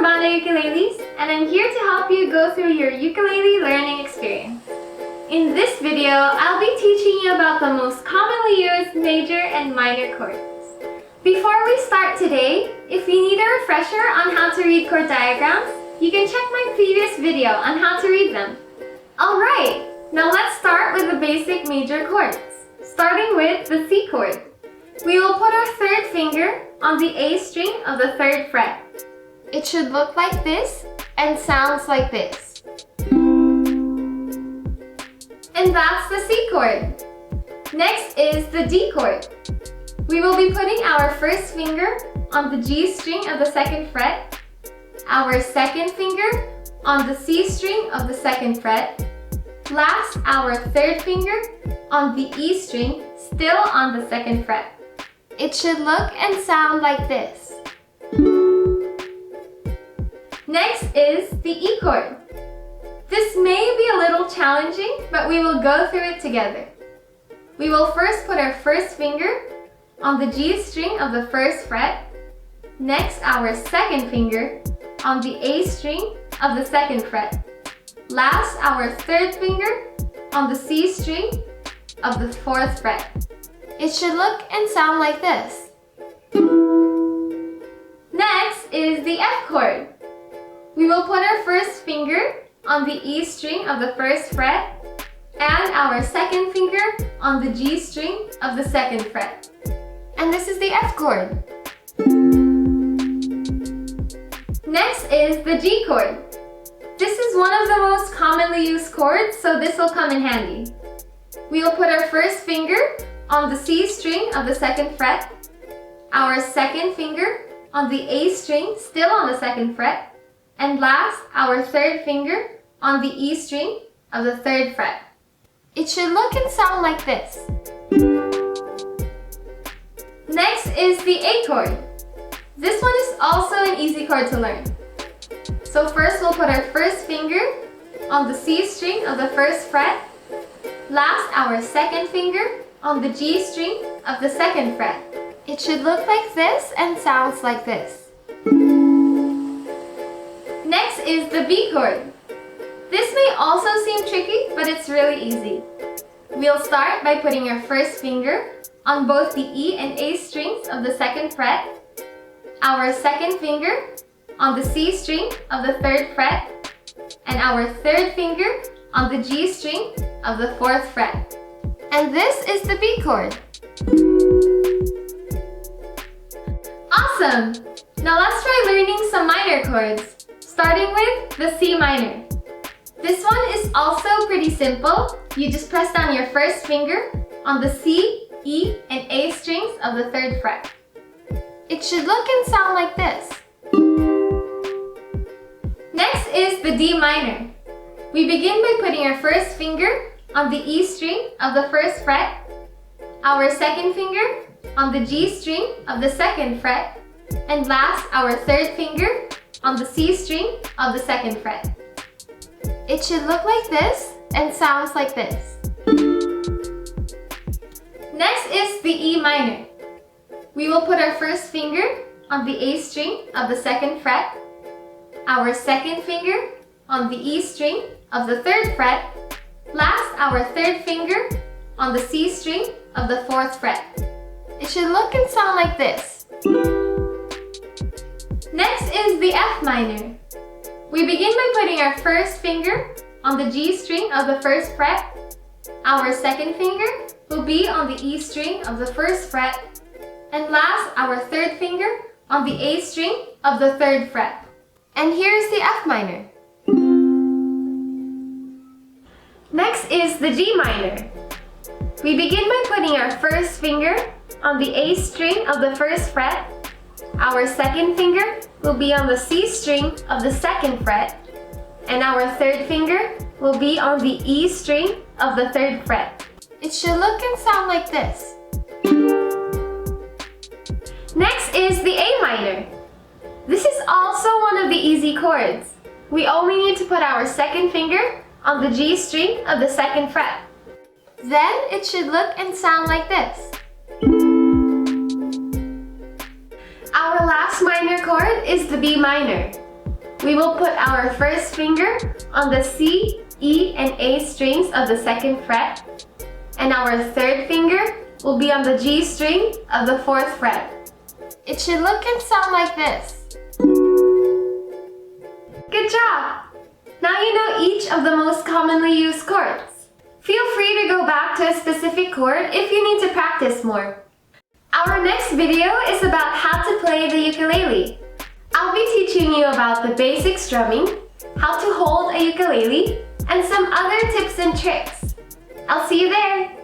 Banda Ukuleles, and I'm here to help you go through your ukulele learning experience. In this video, I'll be teaching you about the most commonly used major and minor chords. Before we start today, if you need a refresher on how to read chord diagrams, you can check my previous video on how to read them. Alright, now let's start with the basic major chords, starting with the C chord. We will put our third finger on the A string of the third fret. It should look like this and sounds like this. And that's the C chord. Next is the D chord. We will be putting our first finger on the G string of the second fret, our second finger on the C string of the second fret, last our third finger on the E string, still on the second fret. It should look and sound like this. Next is the E chord. This may be a little challenging, but we will go through it together. We will first put our first finger on the G string of the first fret, next our second finger on the A string of the second fret, last our third finger on the C string of the fourth fret. It should look and sound like this. Next is the F chord. We will put our first finger on the E string of the first fret and our second finger on the G string of the second fret. And this is the F chord. Next is the G chord. This is one of the most commonly used chords, so this will come in handy. We will put our first finger on the C string of the second fret, our second finger on the A string, still on the second fret, and last, our third finger on the E string of the third fret. It should look and sound like this. Next is the A chord. This one is also an easy chord to learn. So first we'll put our first finger on the C string of the first fret, last our second finger on the G string of the second fret. It should look like this and sounds like this. Next is the B chord. This may also seem tricky, but it's really easy. We'll start by putting our first finger on both the E and A strings of the second fret, our second finger on the C string of the third fret, and our third finger on the G string of the fourth fret. And this is the B chord. Awesome! Now let's try learning some minor chords, starting with the C minor. This one is also pretty simple. You just press down your first finger on the C, E, and A strings of the third fret. It should look and sound like this. Next is the D minor. We begin by putting our first finger on the E string of the first fret, our second finger on the G string of the second fret, and last our third finger on the C string of the second fret. It should look like this and sounds like this. Next is the E minor. We will put our first finger on the A string of the second fret, our second finger on the E string of the third fret, last our third finger on the C string of the fourth fret. It should look and sound like this. Next is the F minor. We begin by putting our first finger on the G string of the first fret, our second finger will be on the E string of the first fret, and last our third finger on the A string of the third fret. And here's the F minor. Next is the G minor. We begin by putting our first finger on the A string of the first fret, our second finger will be on the C string of the second fret, and our third finger will be on the E string of the third fret. It should look and sound like this. Next is the A minor. This is also one of the easy chords. We only need to put our second finger on the G string of the second fret. Then it should look and sound like this. Our last minor chord is the B minor. We will put our first finger on the C, E, and A strings of the 2nd fret, and our third finger will be on the G string of the 4th fret. It should look and sound like this. Good job! Now you know each of the most commonly used chords. Feel free to go back to a specific chord if you need to practice more. Our next video is about how to play the ukulele. I'll be teaching you about the basic strumming, how to hold a ukulele, and some other tips and tricks. I'll see you there!